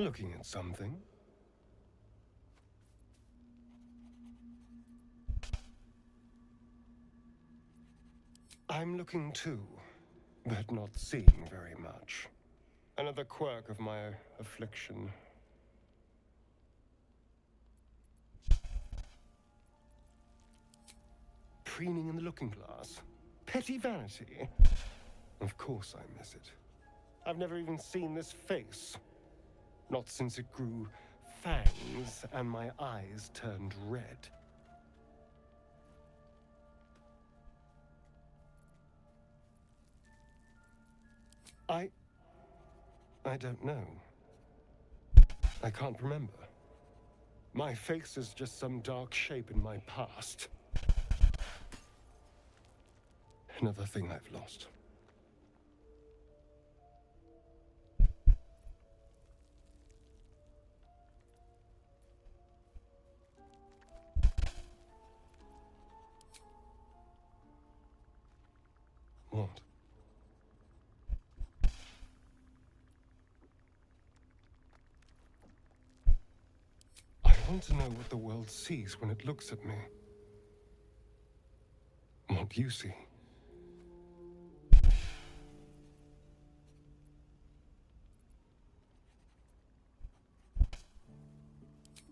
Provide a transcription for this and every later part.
Looking at something? I'm looking too, but not seeing very much. Another quirk of my affliction. Preening in the looking glass? Petty vanity? Of course I miss it. I've never even seen this face. Not since it grew fangs and my eyes turned red. I don't know. I can't remember. My face is just some dark shape in my past. Another thing I've lost. What? I want to know what the world sees when it looks at me. What you see.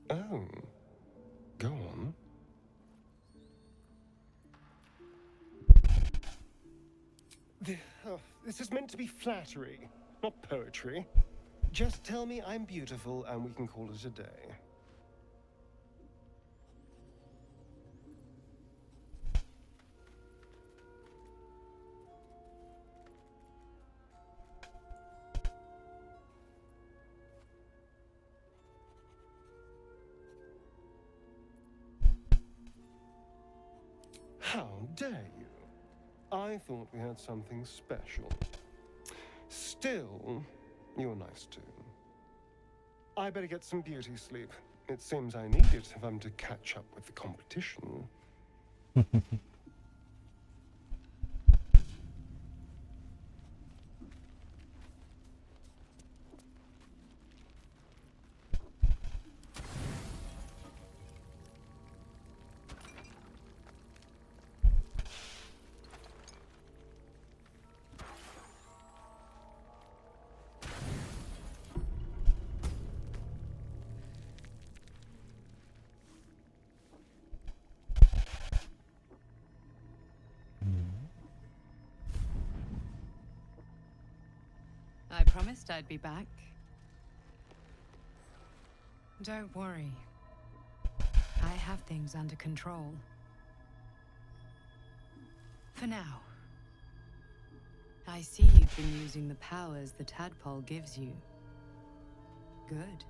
Oh. Go on. This is meant to be flattery, not poetry. Just tell me I'm beautiful and we can call it a day. How dare you? I thought we had something special. Still, you're nice too. I better get some beauty sleep. It seems I need it if I'm to catch up with the competition. I promised I'd be back. Don't worry. I have things under control. For now. I see you've been using the powers the tadpole gives you. Good.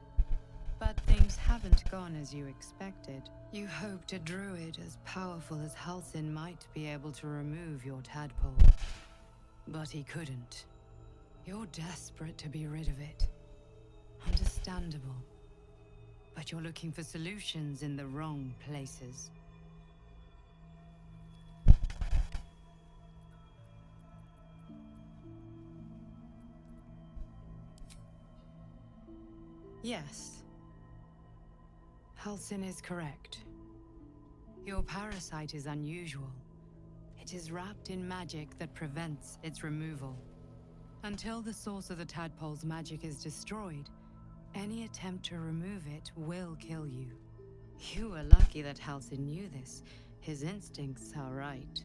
But things haven't gone as you expected. You hoped a druid as powerful as Halsin might be able to remove your tadpole. But he couldn't. You're desperate to be rid of it. Understandable. But you're looking for solutions in the wrong places. Yes. Halsin is correct. Your parasite is unusual. It is wrapped in magic that prevents its removal. Until the source of the tadpole's magic is destroyed, any attempt to remove it will kill you. You were lucky that Halsin knew this. His instincts are right.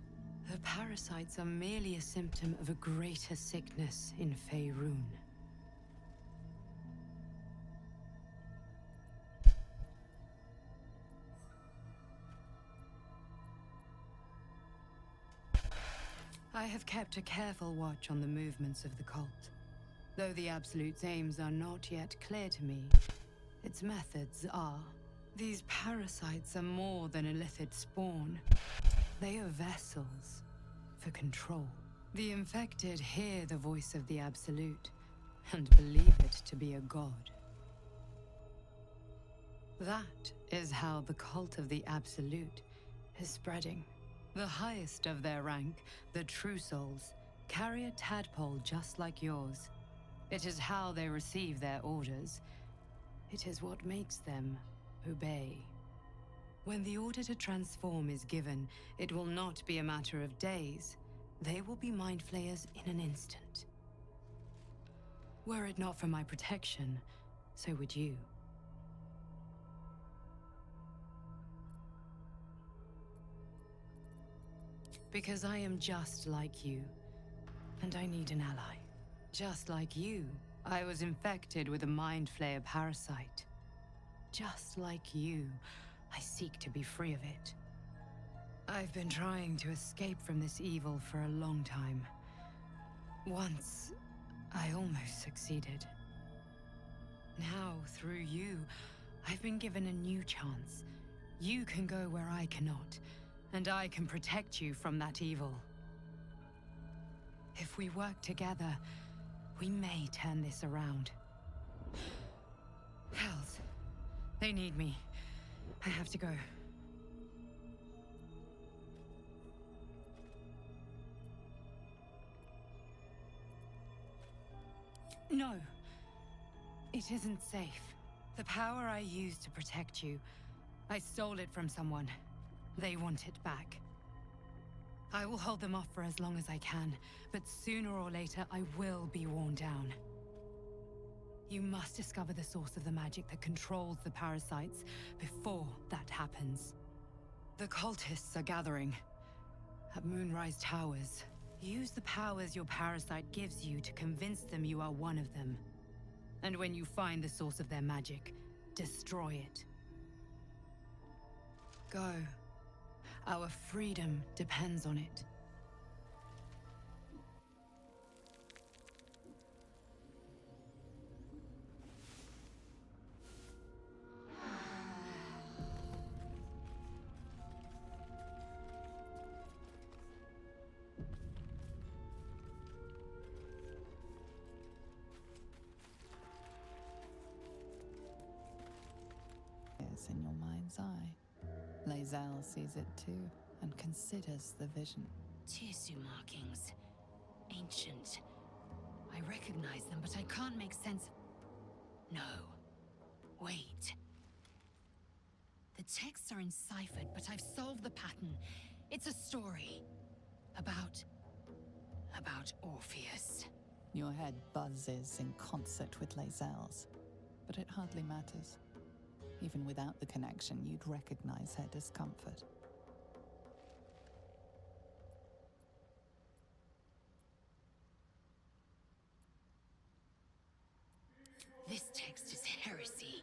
The parasites are merely a symptom of a greater sickness in Faerun. I have kept a careful watch on the movements of the cult. Though the Absolute's aims are not yet clear to me, its methods are. These parasites are more than a Lilith spawn. They are vessels for control. The infected hear the voice of the Absolute and believe it to be a god. That is how the cult of the Absolute is spreading. The highest of their rank, the True Souls, carry a tadpole just like yours. It is how they receive their orders, It is what makes them obey. When the order to transform is given, it will not be a matter of days. They will be mind flayers in an instant. Were it not for my protection, so would you. Because I am just like you, and I need an ally. Just like you, I was infected with a mind flayer parasite. Just like you, I seek to be free of it. I've been trying to escape from this evil for a long time. Once, I almost succeeded. Now, through you, I've been given a new chance. You can go where I cannot, and I can protect you from that evil. If we work together, we may turn this around. Hells, they need me. I have to go. No. It isn't safe. The power I used to protect you, I stole it from someone. They want it back. I will hold them off for as long as I can, but sooner or later I will be worn down. You must discover the source of the magic that controls the parasites before that happens. The cultists are gathering at Moonrise Towers. Use the powers your parasite gives you to convince them you are one of them. And when you find the source of their magic, destroy it. Go. Our freedom depends on it. Is in your mind's eye. Lae'zel sees it too, and considers the vision. Tissue markings. Ancient. I recognize them, but I can't make sense. No. Wait. The texts are enciphered, but I've solved the pattern. It's a story. About Orpheus. Your head buzzes in concert with Lae'zel's, but it hardly matters. Even without the connection, you'd recognize her discomfort. This text is heresy.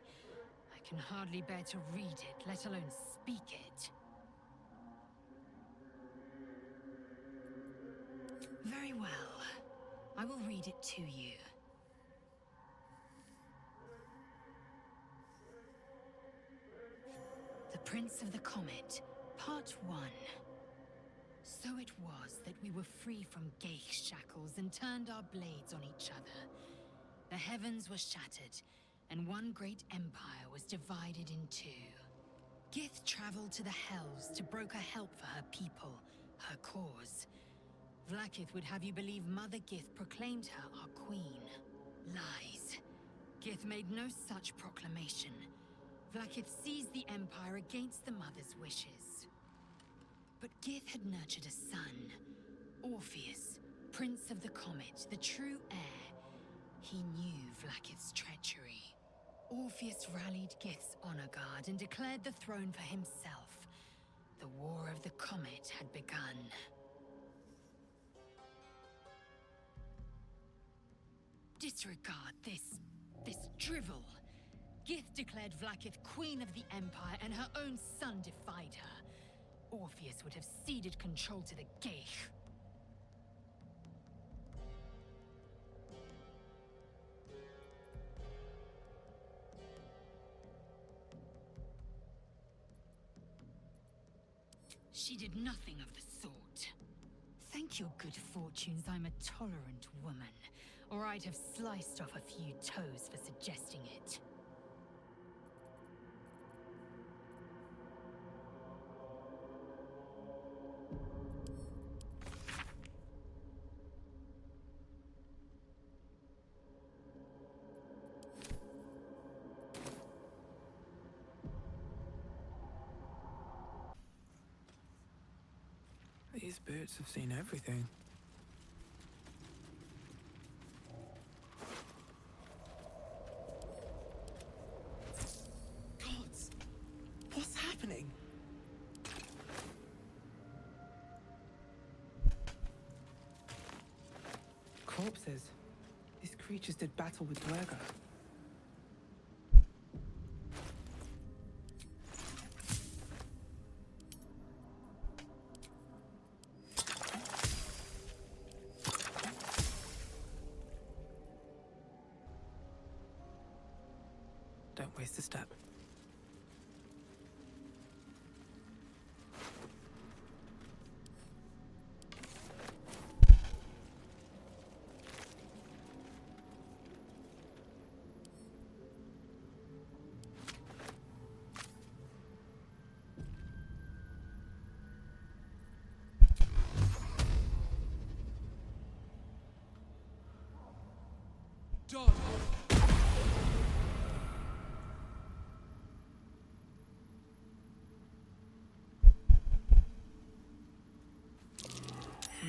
I can hardly bear to read it, let alone speak it. Very well. I will read it to you. The Prince of the Comet, Part 1. So it was that we were free from Geich shackles and turned our blades on each other. The heavens were shattered, and one great empire was divided in two. Gith traveled to the Hells to broker help for her people, her cause. Vlaakith would have you believe Mother Gith proclaimed her our queen. Lies. Gith made no such proclamation. Vlaakith seized the Empire against the Mother's wishes. But Gith had nurtured a son, Orpheus, Prince of the Comet, the true heir. He knew Vlaakith's treachery. Orpheus rallied Gith's honor guard and declared the throne for himself. The War of the Comet had begun. Disregard this drivel. Gith declared Vlaakith Queen of the Empire, and her own son defied her. Orpheus would have ceded control to the Geich. She did nothing of the sort. Thank your good fortunes I'm a tolerant woman, or I'd have sliced off a few toes for suggesting it. spirits have seen everything. Gods! What's happening? Corpses. These creatures did battle with Dwerga. Don't waste a step.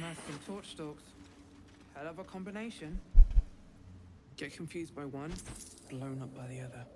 Mask and torch stalks. Hell of a combination. Get confused by one, blown up by the other.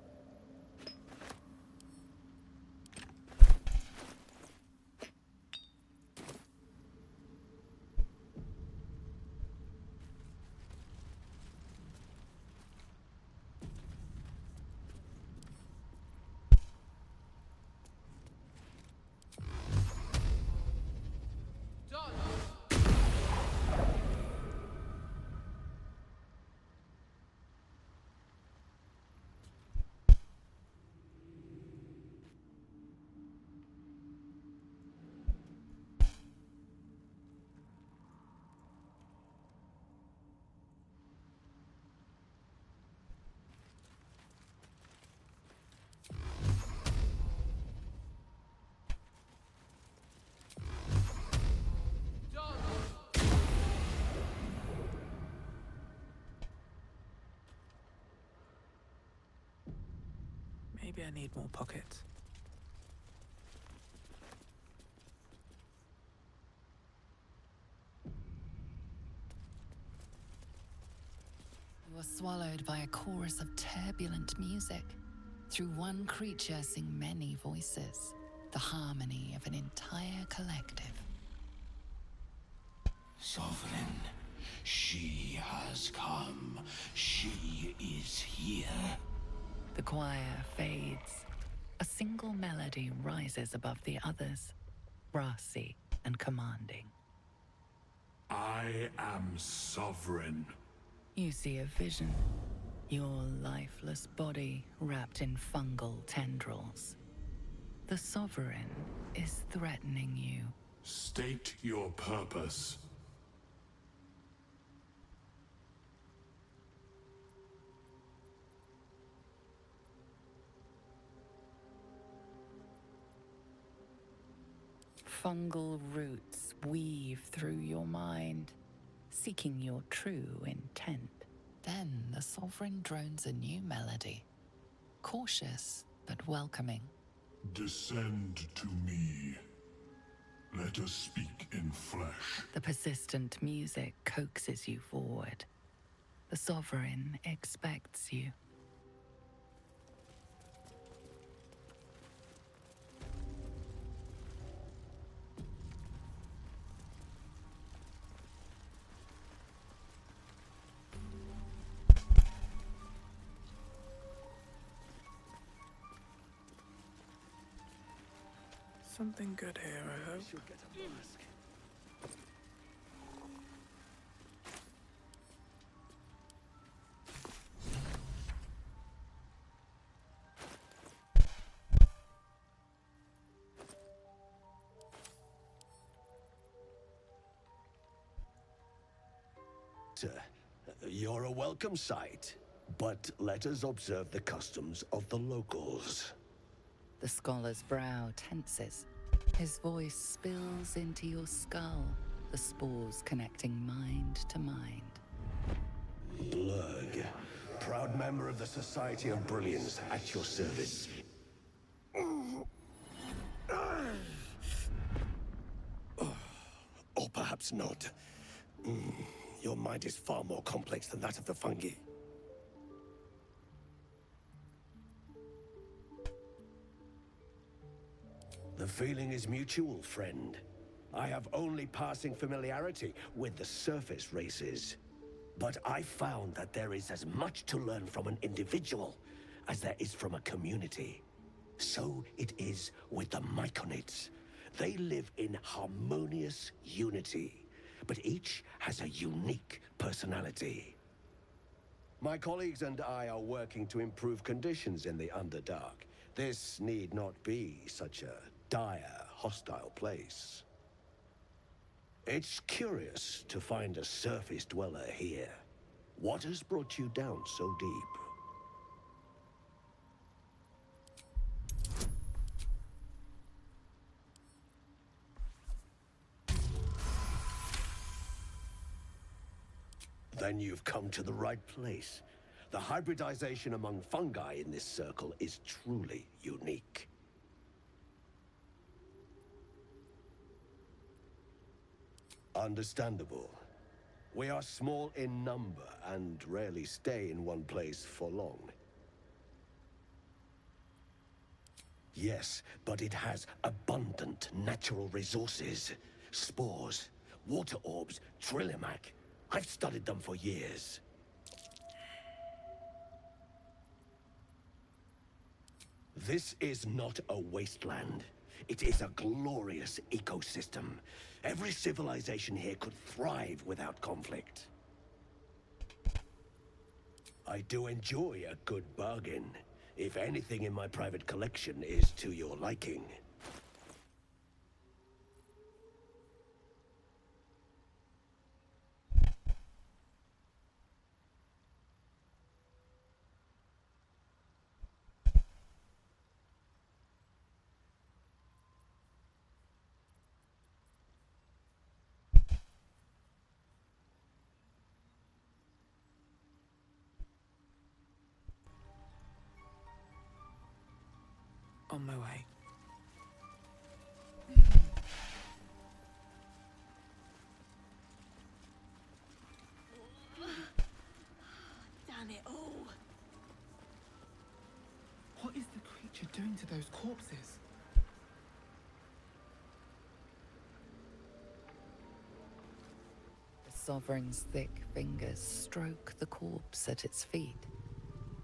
Maybe I need more pockets. You are swallowed by a chorus of turbulent music. Through one creature sing many voices, the harmony of an entire collective. Sovereign, she has come. She is here. The choir fades. A single melody rises above the others, brassy and commanding. I am sovereign. You see a vision. Your lifeless body wrapped in fungal tendrils. The Sovereign is threatening you. State your purpose. Fungal roots weave through your mind, seeking your true intent. Then the Sovereign drones a new melody, cautious but welcoming. Descend to me. Let us speak in flesh. The persistent music coaxes you forward. The Sovereign expects you. Something good here, I hope. She'll get a mask. You're a welcome sight, but let us observe the customs of the locals. The scholar's brow tenses. His voice spills into your skull, the spores connecting mind to mind. Blurg, proud member of the Society of Brilliance, at your service. Perhaps not. Your mind is far more complex than that of the fungi. The feeling is mutual, friend. I have only passing familiarity with the surface races. But I found that there is as much to learn from an individual as there is from a community. So it is with the Myconids. They live in harmonious unity, but each has a unique personality. My colleagues and I are working to improve conditions in the Underdark. This need not be such a dire, hostile place. It's curious to find a surface dweller here. What has brought you down so deep? Then you've come to the right place. The hybridization among fungi in this circle is truly unique. Understandable. We are small in number and rarely stay in one place for long. Yes, but it has abundant natural resources. Spores, water orbs, Trillimac. I've studied them for years. This is not a wasteland. It is a glorious ecosystem. Every civilization here could thrive without conflict. I do enjoy a good bargain, if anything in my private collection is to your liking. On my way. Damn it all. What is the creature doing to those corpses? The Sovereign's thick fingers stroke the corpse at its feet.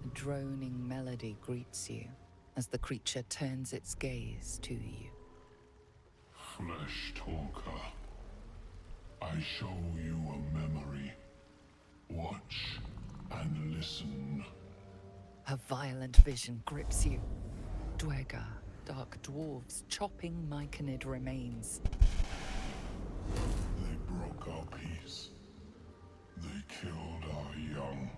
A droning melody greets you as the creature turns its gaze to you. Flesh talker, I show you a memory. Watch and listen. A violent vision grips you. Dwergar, dark dwarves chopping Myconid remains. They broke our peace. They killed our young.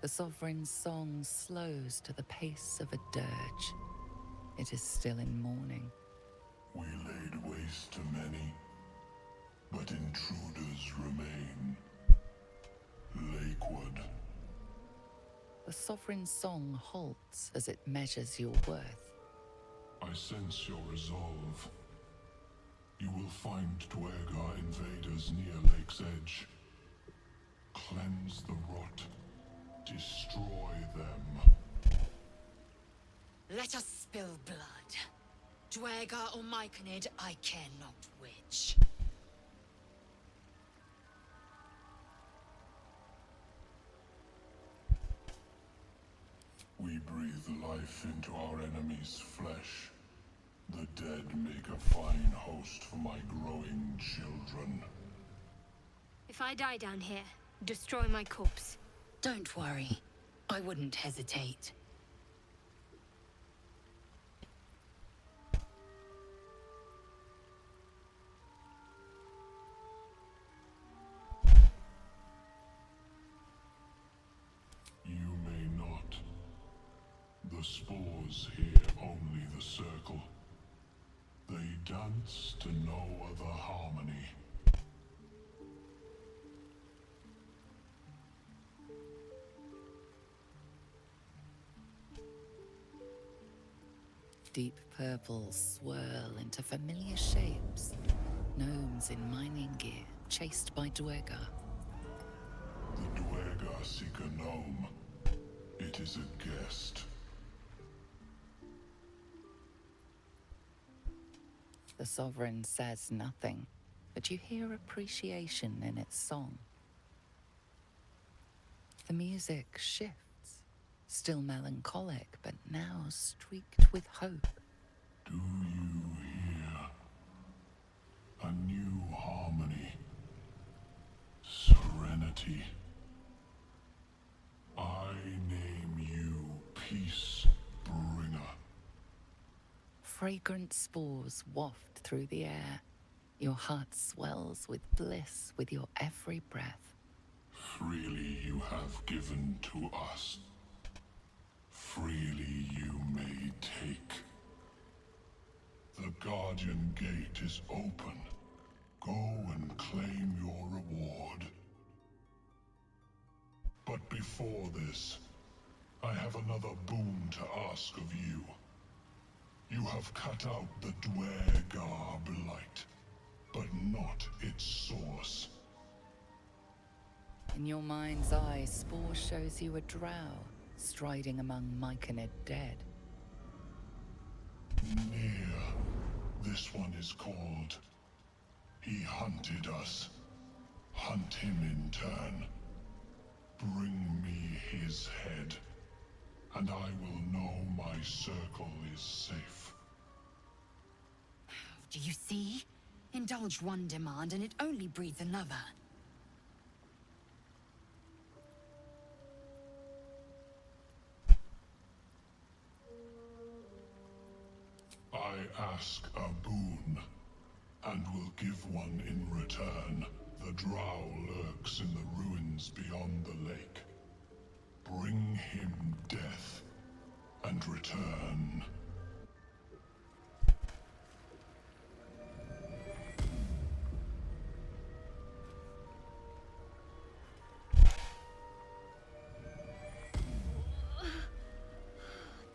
The Sovereign's song slows to the pace of a dirge. It is still in mourning. We laid waste to many, but intruders remain. Lakewood. The Sovereign's song halts as it measures your worth. I sense your resolve. You will find Dwergar invaders near Lake's edge. Cleanse the rot. Destroy them. Let us spill blood. Dwergar or Myconid, I care not which. We breathe life into our enemy's flesh. The dead make a fine host for my growing children. If I die down here, destroy my corpse. Don't worry. I wouldn't hesitate. You may not. The spores hear only the circle. They dance to no other harmony. Deep purples swirl into familiar shapes. Gnomes in mining gear, chased by Dwegar. The Dwegar seek a gnome. It is a guest. The Sovereign says nothing, but you hear appreciation in its song. The music shifts, still melancholic, but now streaked with hope. Do you hear? A new harmony. Serenity. I name you Peace Bringer. Fragrant spores waft through the air. Your heart swells with bliss with your every breath. Freely you have given to us. Freely you may take. The Guardian Gate is open. Go and claim your reward. But before this, I have another boon to ask of you. You have cut out the Dwegar blight, but not its source. In your mind's eye, Spore shows you a drow, striding among Myconid dead. Near. This one is called. He hunted us. Hunt him in turn. Bring me his head, and I will know my circle is safe. Do you see? Indulge one demand and it only breeds another. I ask a boon, and will give one in return. The drow lurks in the ruins beyond the lake. Bring him death, and return.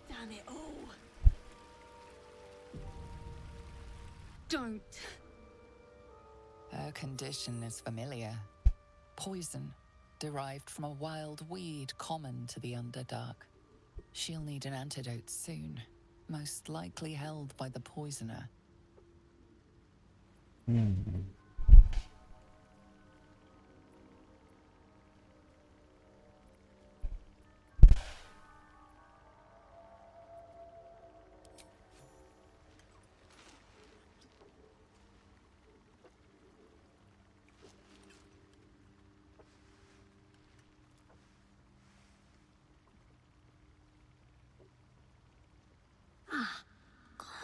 Damn it all. Don't. Her condition is familiar. Poison, derived from a wild weed common to the Underdark. She'll need an antidote soon, most likely held by the poisoner.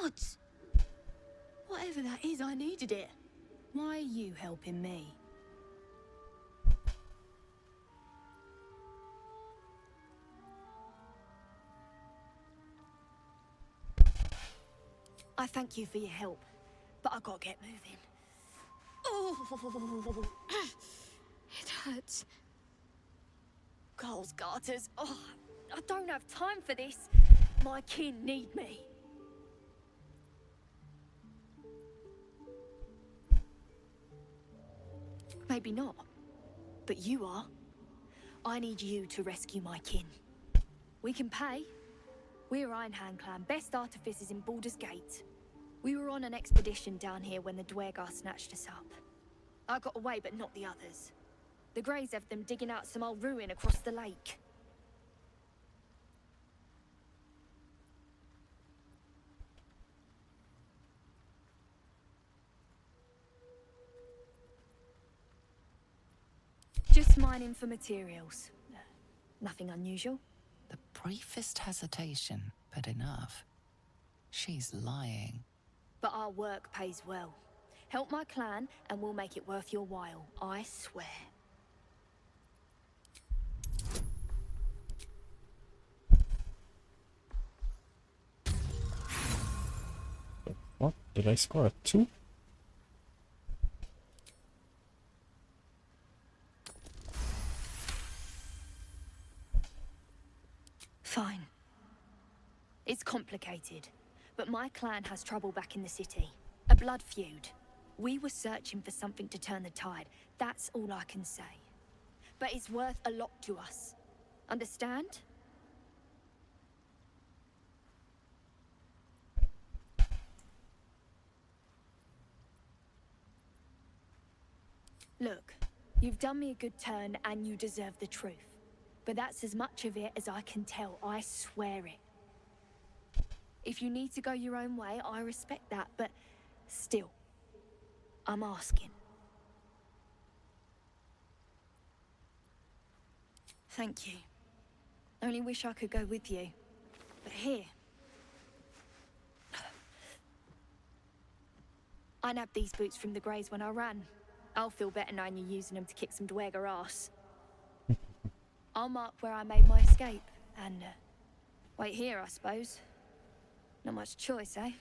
Gods! Whatever that is, I needed it. Why are you helping me? I thank you for your help, but I gotta get moving. Oh, it hurts. Coles garters. Oh, I don't have time for this. My kin need me. Maybe not, but you are. I need you to rescue my kin. We can pay. We're Ironhand Clan, best artificers in Baldur's Gate. We were on an expedition down here when the Dwegar snatched us up. I got away, but not the others. The Greys have them digging out some old ruin across the lake. Just mining for materials. Nothing unusual. The briefest hesitation, but enough. She's lying. But our work pays well. Help my clan, and we'll make it worth your while. I swear. What? Did I score a 2? Fine. It's complicated, but my clan has trouble back in the city. A blood feud. We were searching for something to turn the tide. That's all I can say. But it's worth a lot to us. Understand? Look, you've done me a good turn and you deserve the truth. But that's as much of it as I can tell, I swear it. If you need to go your own way, I respect that, but still, I'm asking. Thank you. Only wish I could go with you. But here... I nabbed these boots from the Greys when I ran. I'll feel better knowing you're using them to kick some Dweger ass. I'll mark where I made my escape, and wait here, I suppose. Not much choice, eh?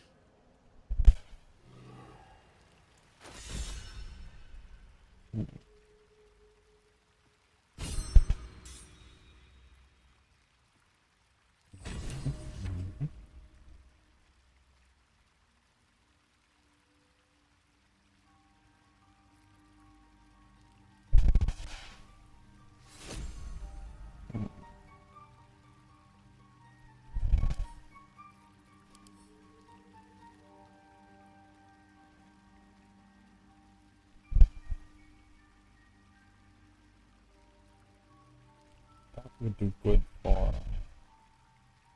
That would do good for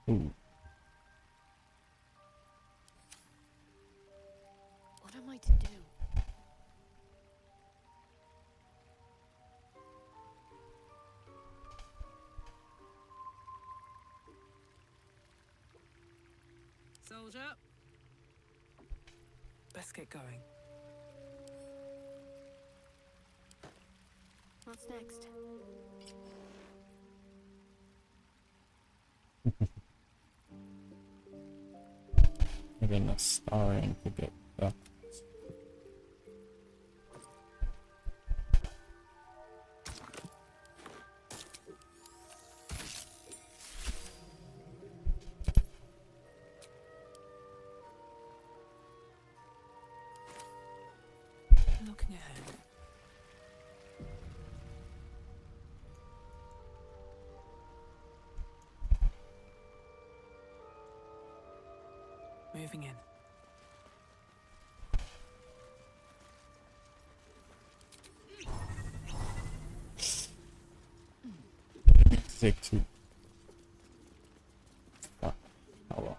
food. What am I to do? Soldier. Let's get going. What's next? Even a starring to get that. Looking ahead. Moving in. Take two. Fuck. Oh well.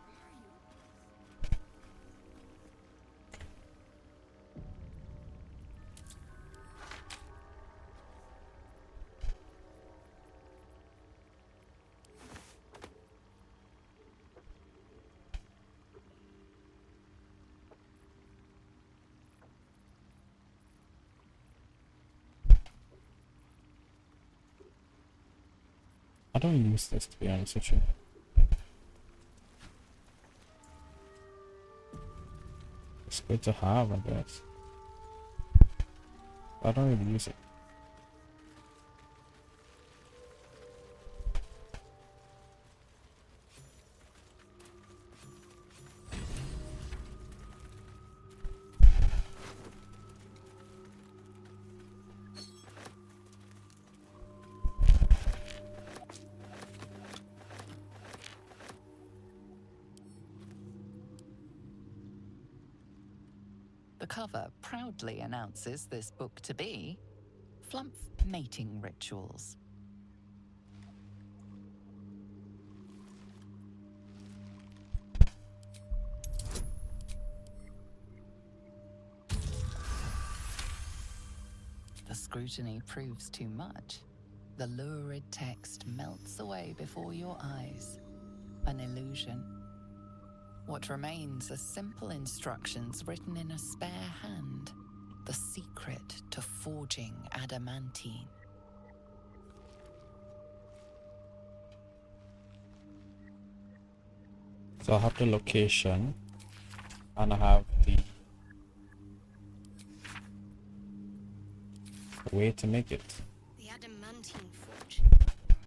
I don't use this, to be honest with you. It's good to have, I guess. I don't even use it. The cover proudly announces this book to be Flumph Mating Rituals. The scrutiny proves too much. The lurid text melts away before your eyes. An illusion. What remains are simple instructions written in a spare hand. The secret to forging adamantine. So I have the location and I have the way to make it. The adamantine